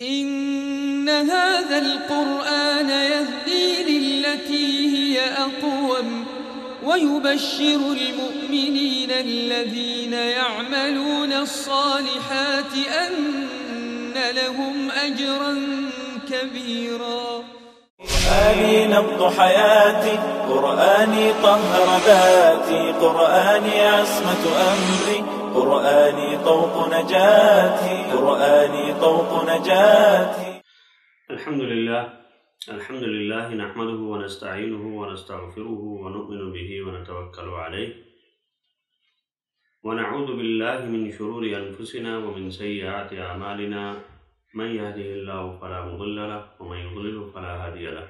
إن هذا القرآن يهدي للتي هي أقوم ويبشر المؤمنين الذين يعملون الصالحات أن لهم أجرا كبيرا. قرآني نبض حياتي، قرآني طهر ذاتي، قرآني عصمة أمري، قرآني طوق نجاتي، قرآني طوق نجاتي. الحمد لله نحمده ونستعينه ونستغفره ونؤمن به ونتوكل عليه ونعوذ بالله من شرور أنفسنا ومن سيئات أعمالنا، من يهده الله فلا مضل له ومن يضلل فلا هادي له،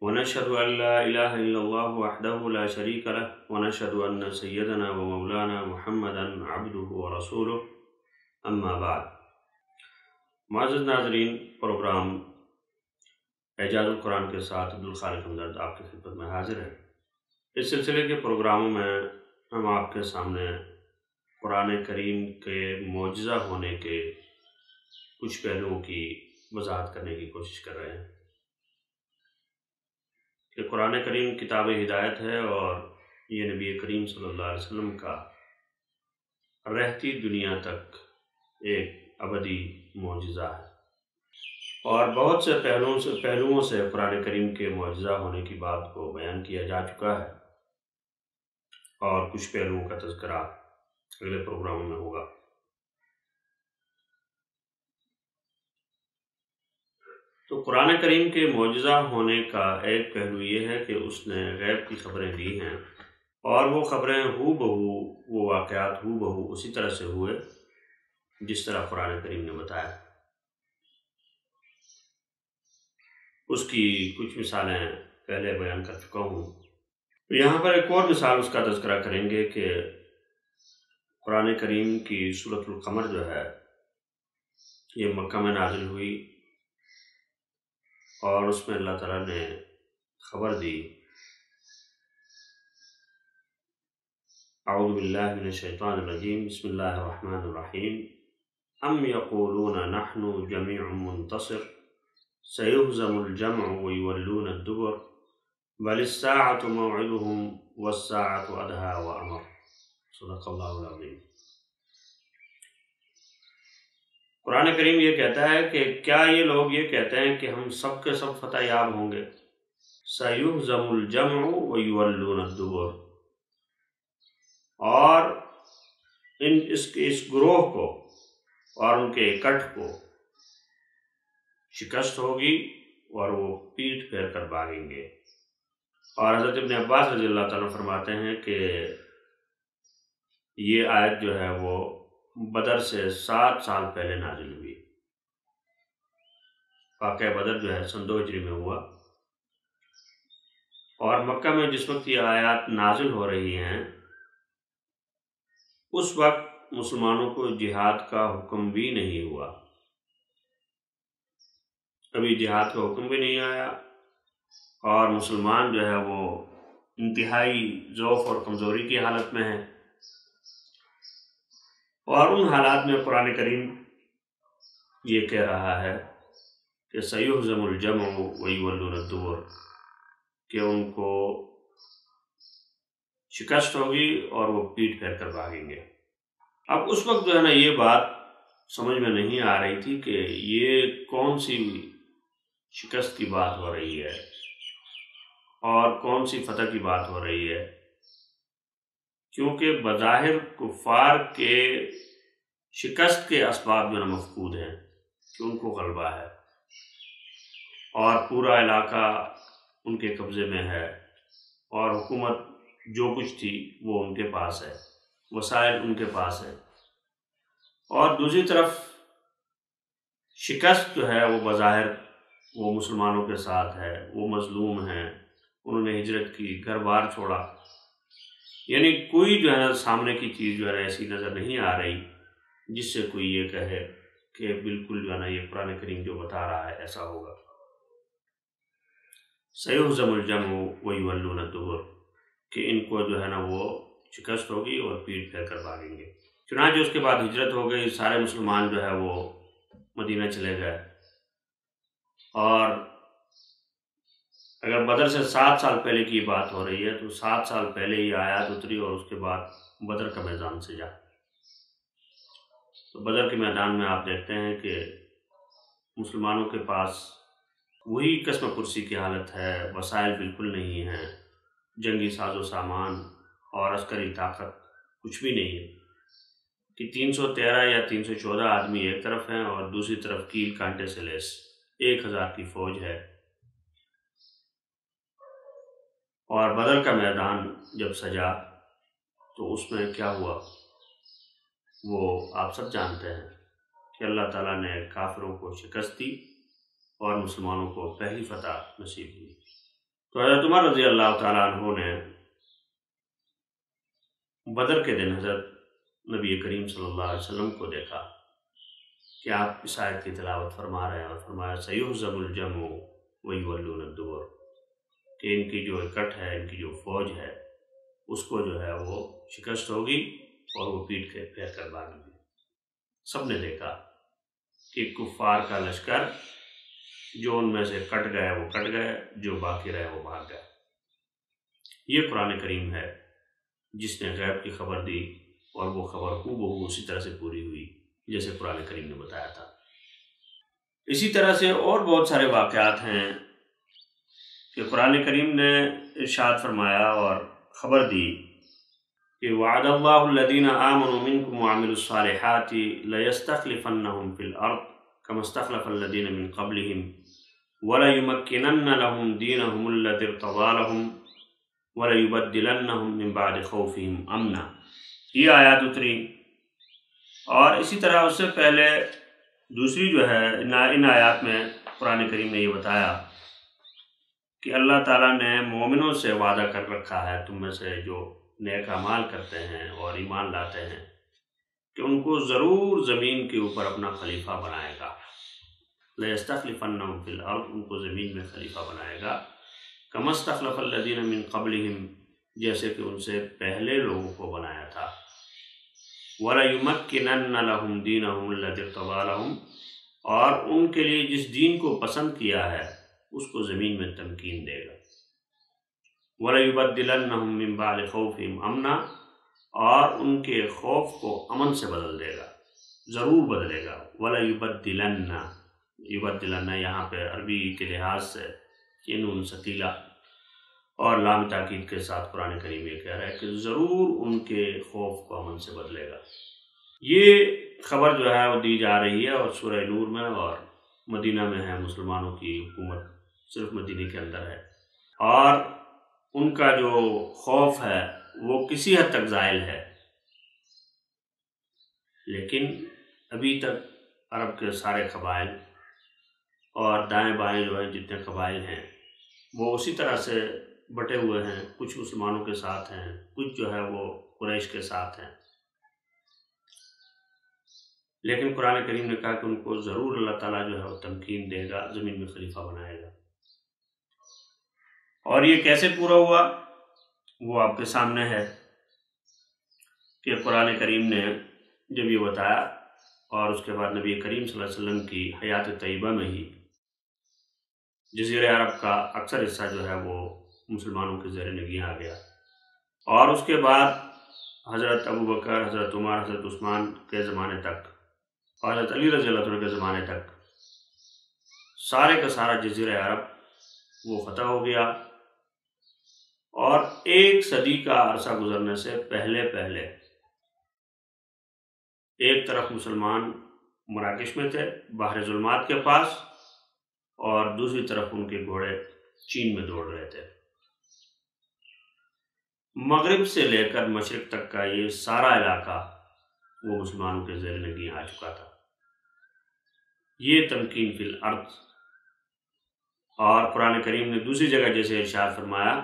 ونشهد أن لا إله إلا الله وحده لا شريك له، ونشهد أن سيدنا ومولانا محمدا عبده ورسوله، اما بعد. معزز ناظرین، پروگرام اعجاز القرآن کے ساتھ عبدالخالق ہمدرد آپ کی خدمت میں حاضر ہے. اس سلسلے کے پروگراموں میں ہم آپ کے سامنے قرآن کریم کے معجزہ ہونے کے کچھ پہلوؤں کی وضاحت کرنے کی کوشش کر رہے ہیں کہ قرآن کریم کتاب ہدایت ہے اور یہ نبی کریم صلی اللہ علیہ وسلم کا رہتی دنیا تک ایک ابدی معجزہ ہے، اور بہت سے پہلوؤں سے قرآن کریم کے معجزہ ہونے کی بات کو بیان کیا جا چکا ہے، اور کچھ پہلوؤں کا تذکرہ اگلے پروگراموں میں ہوگا. تو قرآن کریم کے معجزہ ہونے کا ایک پہلو یہ ہے کہ اس نے غیب کی خبریں دی ہیں، اور وہ خبریں ہو بہو، وہ واقعات ہو بہو اسی طرح سے ہوئے جس طرح قرآن کریم نے بتایا. اس کی کچھ مثالیں پہلے بیان کر چکا ہوں. یہاں پر ایک اور مثال اس کا تذکرہ کریں گے کہ قرآن کریم کی سورۃ القمر جو ہے یہ مکہ میں نازل ہوئی، اور اس میں اللہ تعالیٰ نے خبر دی. اعوذ باللہ من الشیطان الرجیم، بسم اللہ الرحمن الرحیم. ام یقولون نحن جمیع منتصر سیہزم الجمع ویولون الدبر بل الساعة موعدهم والساعة ادہی وامر. صدق اللہ العظیم. قرآن کریم یہ کہتا ہے کہ کیا یہ لوگ یہ کہتے ہیں کہ ہم سب کے سب فتح یاب ہوں گے؟ سیہزم الجمع ویولون الدبر، اور اس گروہ کو اور ان کے اکٹھ کو شکست ہوگی اور وہ پیٹھ پھیر کر بھاگیں گے. اور حضرت ابن عباس رضی اللہ تعالیٰ فرماتے ہیں کہ یہ آیت جو ہے وہ بدر سے 7 سال پہلے نازل ہوئی. واقعہ بدر جو ہے سن 2 ہجری میں ہوا، اور مکہ میں جس وقت یہ آیات نازل ہو رہی ہیں اس وقت مسلمانوں کو جہاد کا حکم بھی نہیں ہوا. ابھی جہاد کا حکم بھی نہیں آیا، اور مسلمان جو ہے وہ انتہائی ضعف اور کمزوری کی حالت میں ہے. اور ان حالات میں قرآن کریم یہ کہہ رہا ہے کہ سیہزم الجمع ویولون الدبر، کہ ان کو شکست ہوگی اور وہ پیٹھ پھیر کر بھاگیں گے. اب اس وقت جو ہے نا یہ بات سمجھ میں نہیں آ رہی تھی کہ یہ کون سی شکست کی بات ہو رہی ہے اور کون سی فتح کی بات ہو رہی ہے، کیونکہ بظاہر کفار کے شکست کے اسباب جو ہے مفقود ہیں کہ ان کو غلبہ ہے، اور پورا علاقہ ان کے قبضے میں ہے، اور حکومت جو کچھ تھی وہ ان کے پاس ہے، وسائل ان کے پاس ہے. اور دوسری طرف شکست جو ہے وہ بظاہر وہ مسلمانوں کے ساتھ ہے، وہ مظلوم ہیں، انہوں نے ہجرت کی، گھر بار چھوڑا، یعنی کوئی جو ہے سامنے کی چیز جو ہے ایسی نظر نہیں آ رہی جس سے کوئی یہ کہے کہ بالکل جو ہے نا یہ قرآن کریم جو بتا رہا ہے ایسا ہوگا. سیہزم الجمع ویولون الدبر، کہ ان کو جو ہے نا وہ شکست ہوگی اور پیٹھ پھیر کر بھاگیں گے. چنانچہ اس کے بعد ہجرت ہو گئی، سارے مسلمان جو ہے وہ مدینہ چلے گئے، اور اگر بدر سے 7 سال پہلے کی بات ہو رہی ہے تو 7 سال پہلے یہ آیات اتری، اور اس کے بعد بدر کا میدان سجا۔ تو بدر کے میدان میں آپ دیکھتے ہیں کہ مسلمانوں کے پاس وہی قسم کرسی کی حالت ہے، وسائل بالکل نہیں ہیں، جنگی ساز و سامان اور عسکری طاقت کچھ بھی نہیں ہے، کہ 313 یا 314 آدمی ایک طرف ہیں اور دوسری طرف کیل کانٹے سے لیس 1000 کی فوج ہے۔ اور بدر کا میدان جب سجا تو اس میں کیا ہوا وہ آپ سب جانتے ہیں کہ اللہ تعالیٰ نے کافروں کو شکست دی اور مسلمانوں کو پہلی فتح نصیب ہوئی۔ تو حضرت عمر رضی اللہ تعالیٰ عنہ نے بدر کے دن حضرت نبی کریم صلی اللہ علیہ وسلم کو دیکھا کہ آپ اس آیت کی تلاوت فرما رہے ہیں، اور فرمایا سیہزم الجمع ویولون الدبر، کہ ان کی جو اکٹھ ہے، ان کی جو فوج ہے، اس کو جو ہے وہ شکست ہوگی اور وہ پیٹ کے پھیر کر بھاگیں گے۔ سب نے دیکھا کہ کفار کا لشکر جو ان میں سے کٹ گئے وہ کٹ گئے، جو باقی رہے وہ بھاگ گئے۔ یہ قرآن کریم ہے جس نے غیب کی خبر دی، اور وہ خبر ہو اسی طرح سے پوری ہوئی جیسے قرآن کریم نے بتایا تھا۔ اسی طرح سے اور بہت سارے واقعات ہیں کہ قرآن کریم نے ارشاد فرمایا اور خبر دی کہ وعد اللہ الذین آمنوا منکم وعملوا الصالحات لیستخلفنہم فی الارض کما استخلف الذین من قبلہم ولیمکنن لہم دینہم الذی ارتضی لہم ولیبدلنہم من بعد خوفہم امنا۔ یہ آیات اتری، اور اسی طرح اس سے پہلے دوسری جو ہے ان آیات میں قرآن کریم نے یہ بتایا کہ اللہ تعالیٰ نے مومنوں سے وعدہ کر رکھا ہے، تم میں سے جو نیک اعمال کرتے ہیں اور ایمان لاتے ہیں، کہ ان کو ضرور زمین کے اوپر اپنا خلیفہ بنائے گا۔ لَيَسْتَخْلِفَنَّهُمْ فِي الْأَرْضِ، ان کو زمین میں خلیفہ بنائے گا۔ كَمَا اسْتَخْلَفَ الَّذِينَ مِن قَبْلِهِمْ، جیسے کہ ان سے پہلے لوگوں کو بنایا تھا۔ وَلَيُمَكِّنَنَّ لَهُمْ دِينَهُمُ الَّذِي ارْتَضَىٰ لَهُمْ، اور ان کے لیے جس دین کو پسند کیا ہے اس کو زمین میں تمکین دے گا۔ وَلَيُبَدِّلَنَّهُمْ مِن بَعْدِ خَوْفِهِمْ أَمْنًا، اور ان کے خوف کو امن سے بدل دے گا، ضرور بدلے گا۔ وَلَيُبَدِّلَنَّ، یبدلن یہاں پہ عربی کے لحاظ سے یہ نون ثقیلہ اور لام تاکید کے ساتھ قرآن کریم یہ کہہ رہا ہے کہ ضرور ان کے خوف کو امن سے بدلے گا۔ یہ خبر جو ہے وہ دی جا رہی ہے، اور سورہ نور میں، اور مدینہ میں ہے، مسلمانوں کی حکومت صرف مدینہ کے اندر ہے، اور ان کا جو خوف ہے وہ کسی حد تک زائل ہے، لیکن ابھی تک عرب کے سارے قبائل اور دائیں بائیں جو ہیں جتنے قبائل ہیں وہ اسی طرح سے بٹے ہوئے ہیں، کچھ مسلمانوں کے ساتھ ہیں، کچھ جو ہے وہ قریش کے ساتھ ہیں، لیکن قرآن کریم نے کہا کہ ان کو ضرور اللہ تعالیٰ جو ہے وہ تمکین دے گا، زمین میں خلیفہ بنائے گا۔ اور یہ کیسے پورا ہوا وہ آپ کے سامنے ہے کہ قرآن کریم نے جب یہ بتایا، اور اس کے بعد نبی کریم صلی اللہ علیہ وسلم کی حیات طیبہ میں ہی جزیرہ عرب کا اکثر حصہ جو ہے وہ مسلمانوں کے زیر نگین آ گیا، اور اس کے بعد حضرت ابوبکر، حضرت عمر، حضرت عثمان کے زمانے تک اور حضرت علی رضی اللہ عنہ کے زمانے تک سارے کا سارا جزیرہ عرب وہ فتح ہو گیا، اور 1 صدی کا عرصہ گزرنے سے پہلے ایک طرف مسلمان مراکش میں تھے بحر ظلمات کے پاس، اور دوسری طرف ان کے گھوڑے چین میں دوڑ رہے تھے۔ مغرب سے لے کر مشرق تک کا یہ سارا علاقہ وہ مسلمانوں کے زیر نگین آ چکا تھا۔ یہ تمکین فی الارض، اور قرآن کریم نے دوسری جگہ جیسے ارشاد فرمایا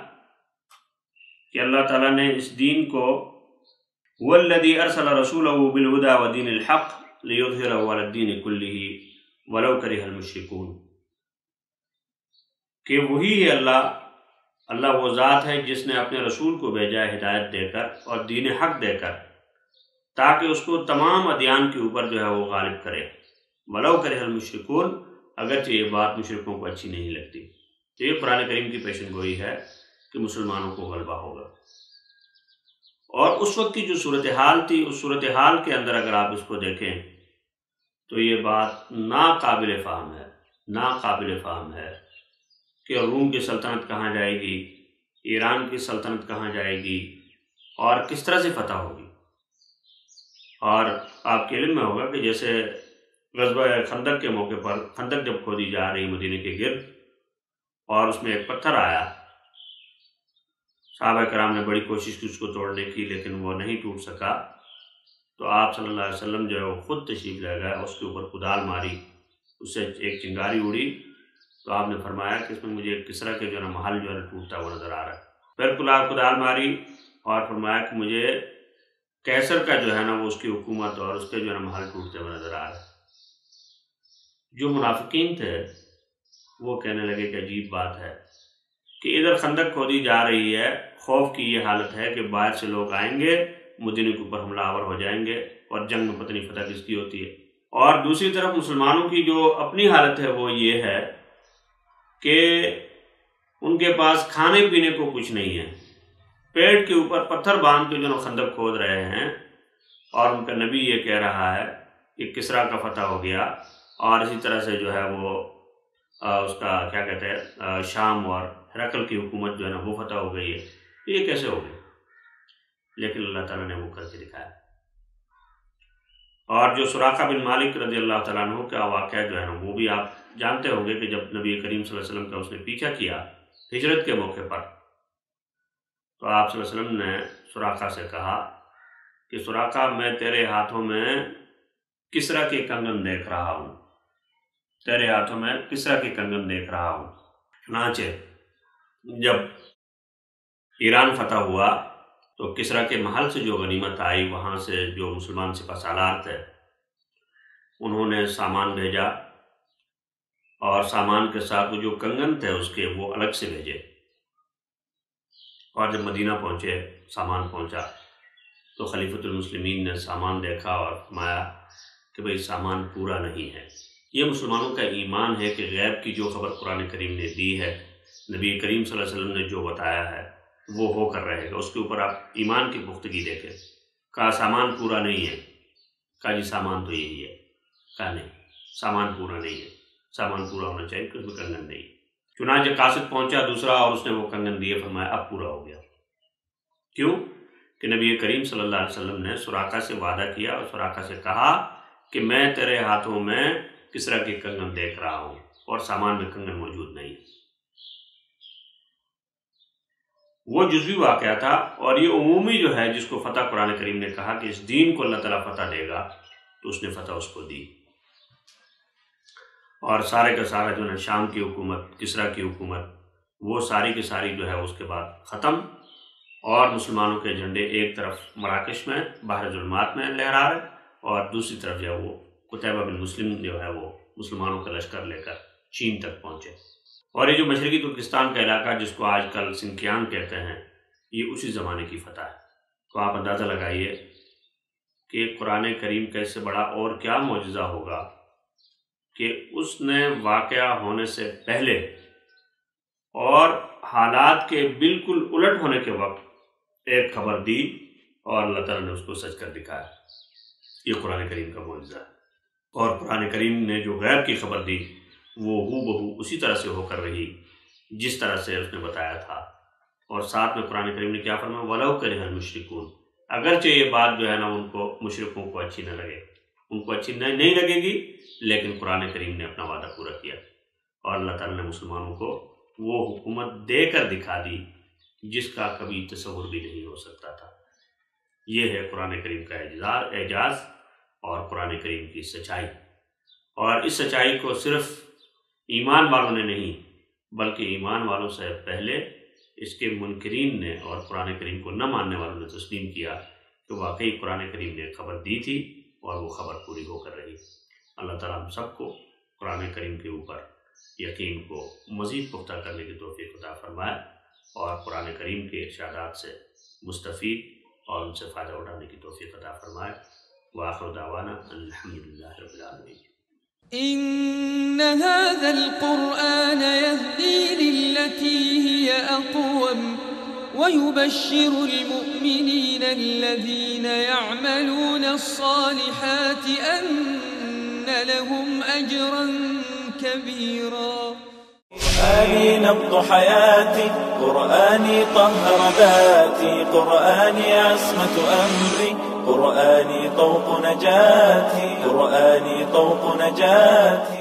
کہ اللہ تعالیٰ نے اس دین کو وَالَّذِي أَرْسَلَ رَسُولَهُ بِالْهُدَى وَدِينِ الْحَقِّ لِيُظْهِرَهُ عَلَى الدِّينِ كُلِّهِ وَلَوْ كَرِهَ الْمُشْرِكُونَ، کہ وہی ہے اللہ وہ ذات ہے جس نے اپنے رسول کو بھیجا ہے ہدایت دے کر اور دین حق دے کر، تاکہ اس کو تمام ادیان کے اوپر جو ہے وہ غالب کرے، ولو کرہ المشرکون، اگرچہ یہ بات مشرکوں کو اچھی نہیں لگتی۔ تو یہ قرآن کریم کی پیشن گوئی ہے کہ مسلمانوں کو غلبہ ہوگا۔ اور اس وقت کی جو صورتحال تھی، اس صورتحال کے اندر اگر آپ اس کو دیکھیں تو یہ بات ناقابل فہم ہے کہ روم کی سلطنت کہاں جائے گی، ایران کی سلطنت کہاں جائے گی، اور کس طرح سے فتح ہوگی۔ اور آپ کے علم میں ہوگا کہ جیسے غزوہ خندق کے موقع پر خندق جب کھودی جا رہی مدینے کے گرد اور اس میں ایک پتھر آیا، صحابہ کرام نے بڑی کوشش کی اس کو توڑنے کی، لیکن وہ نہیں ٹوٹ سکا، تو آپ صلی اللہ علیہ وسلم جو ہے وہ خود تشریف لے گئے، اس کے اوپر کدال ماری، اس سے ایک چنگاری اڑی، تو آپ نے فرمایا کہ اس میں مجھے کسریٰ کے جو ہے نا محل جو ہے نا ٹوٹتا ہوا نظر آ رہا ہے۔ پھر کدال ماری اور فرمایا کہ مجھے قیصر کا جو ہے نا وہ اس کی حکومت اور اس کے جو ہے نا محل ٹوٹتے ہوئے نظر آ رہا ہے۔ جو منافقین تھے وہ کہنے لگے کہ عجیب بات ہے کہ ادھر خندق کھودی جا رہی ہے، خوف کی یہ حالت ہے کہ باہر سے لوگ آئیں گے، مدینے کے اوپر حملہ آور ہو جائیں گے اور جنگ میں پتہ نہیں فتح کس کی ہوتی ہے۔ اور دوسری طرف مسلمانوں کی جو اپنی حالت ہے وہ یہ ہے کہ ان کے پاس کھانے پینے کو کچھ نہیں ہے، پیڑ کے اوپر پتھر باندھ کے جو خندق کھود رہے ہیں، اور ان کا نبی یہ کہہ رہا ہے کہ کسریٰ کا فتح ہو گیا، اور اسی طرح سے جو ہے وہ اس کا کیا کہتے ہیں شام اور ہرقل کی حکومت جو ہے نا وہ فتح ہو گئی ہے۔ یہ کیسے ہو گئی؟ لیکن اللہ تعالیٰ نے وہ کر کے دکھایا۔ اور جو سراقہ بن مالک رضی اللہ تعالیٰ عنہ کا واقعہ جو ہے نا وہ بھی آپ جانتے ہوں گے کہ جب نبی کریم صلی اللہ علیہ وسلم کا اس نے پیچھا کیا ہجرت کے موقع پر، تو آپ صلی اللہ علیہ وسلم نے سراقہ سے کہا کہ سراقہ میں تیرے ہاتھوں میں کسریٰ کے کنگن دیکھ رہا ہوں، تیرے ہاتھوں میں کسریٰ کے کنگن دیکھ رہا ہوں۔ چنانچہ جب ایران فتح ہوا تو کسریٰ کے محل سے جو غنیمت آئی، وہاں سے جو مسلمان سپہ سالار تھے انہوں نے سامان بھیجا، اور سامان کے ساتھ وہ جو کنگن تھے اس کے وہ الگ سے بھیجے، اور جب مدینہ پہنچے، سامان پہنچا، تو خلیفۃ المسلمین نے سامان دیکھا اور فرمایا کہ بھئی سامان پورا نہیں ہے۔ یہ مسلمانوں کا ایمان ہے کہ غیب کی جو خبر قرآن کریم نے دی ہے، نبی کریم صلی اللہ علیہ وسلم نے جو بتایا ہے وہ ہو کر رہے گا۔ اس کے اوپر آپ ایمان کی پختگی دیکھیں۔ کہا سامان پورا نہیں ہے، کہا جی سامان تو یہی ہے، کہا نہیں سامان پورا نہیں ہے، سامان پورا ہونا چاہیے کہ اس میں کنگن نہیں۔ چنانچہ قاصد پہنچا دوسرا اور اس نے وہ کنگن دیے، فرمایا اب پورا ہو گیا۔ کیوں؟ کہ نبی کریم صلی اللہ علیہ وسلم نے سراقہ سے وعدہ کیا اور سراقہ سے کہا کہ میں تیرے ہاتھوں میں کسریٰ کے کنگن دیکھ رہا ہوں اور سامان میں کنگن موجود نہیں۔ وہ جزوی واقعہ تھا، اور یہ عمومی جو ہے جس کو فتح قرآن کریم نے کہا کہ اس دین کو اللہ تعالیٰ فتح دے گا، تو اس نے فتح اس کو دی، اور سارے کا سارا جو ہے شام کی حکومت، کسریٰ کی حکومت، وہ ساری کی ساری جو ہے اس کے بعد ختم، اور مسلمانوں کے جھنڈے ایک طرف مراکش میں بحر ظلمات میں لہرا رہے، اور دوسری طرف جو ہے وہ قتیبہ بن مسلم جو ہے وہ مسلمانوں کا لشکر لے کر چین تک پہنچے۔ اور یہ جو مشرقی ترکستان کا علاقہ جس کو آج کل سنکیانگ کہتے ہیں، یہ اسی زمانے کی فتح ہے۔ تو آپ اندازہ لگائیے کہ قرآن کریم کا اس سے بڑا اور کیا معجزہ ہوگا کہ اس نے واقعہ ہونے سے پہلے اور حالات کے بالکل الٹ ہونے کے وقت ایک خبر دی، اور اللہ تعالیٰ نے اس کو سچ کر دکھایا۔ یہ قرآن کریم کا معجزہ ہے۔ اور قرآن کریم نے جو غیب کی خبر دی وہ ہو بہو اسی طرح سے ہو کر رہی جس طرح سے اس نے بتایا تھا۔ اور ساتھ میں قرآن کریم نے کیا فرمایا، وَلَوْ كَرِهَ الْمُشْرِكُونَ، اگرچہ یہ بات جو ہے نا ان کو مشرکوں کو اچھی نہ لگے، ان کو اچھی نہیں لگے گی، لیکن قرآن کریم نے اپنا وعدہ پورا کیا، اور اللہ تعالیٰ نے مسلمانوں کو وہ حکومت دے کر دکھا دی جس کا کبھی تصور بھی نہیں ہو سکتا تھا۔ یہ ہے قرآن کریم کا اعجاز اور قرآن کریم کی سچائی۔ اور اس سچائی کو صرف ایمان والوں نے نہیں بلکہ ایمان والوں سے پہلے اس کے منکرین نے اور قرآن کریم کو نہ ماننے والوں نے تسلیم کیا کہ واقعی قرآن کریم نے خبر دی تھی اور وہ خبر پوری ہو کر رہی۔ اللہ تعالیٰ ہم سب کو قرآن کریم کے اوپر یقین کو مزید پختہ کرنے کی توفیق عطا فرمائے، اور قرآن کریم کے ارشادات سے مستفید اور ان سے فائدہ اٹھانے کی توفیق عطا فرمائے۔ وآخر دعوانا الحمدللہ رب العالمین۔ إن هذا القرآن يهدي للتي هي أقوم ويبشر المؤمنين الذين يعملون الصالحات أن لهم أجرا كبيرا. قرآني نبض حياتي، قرآني طهر ذاتي، قرآني عصمة أمري، قرآني طوق نجاتي، قرآني طوق نجاتي.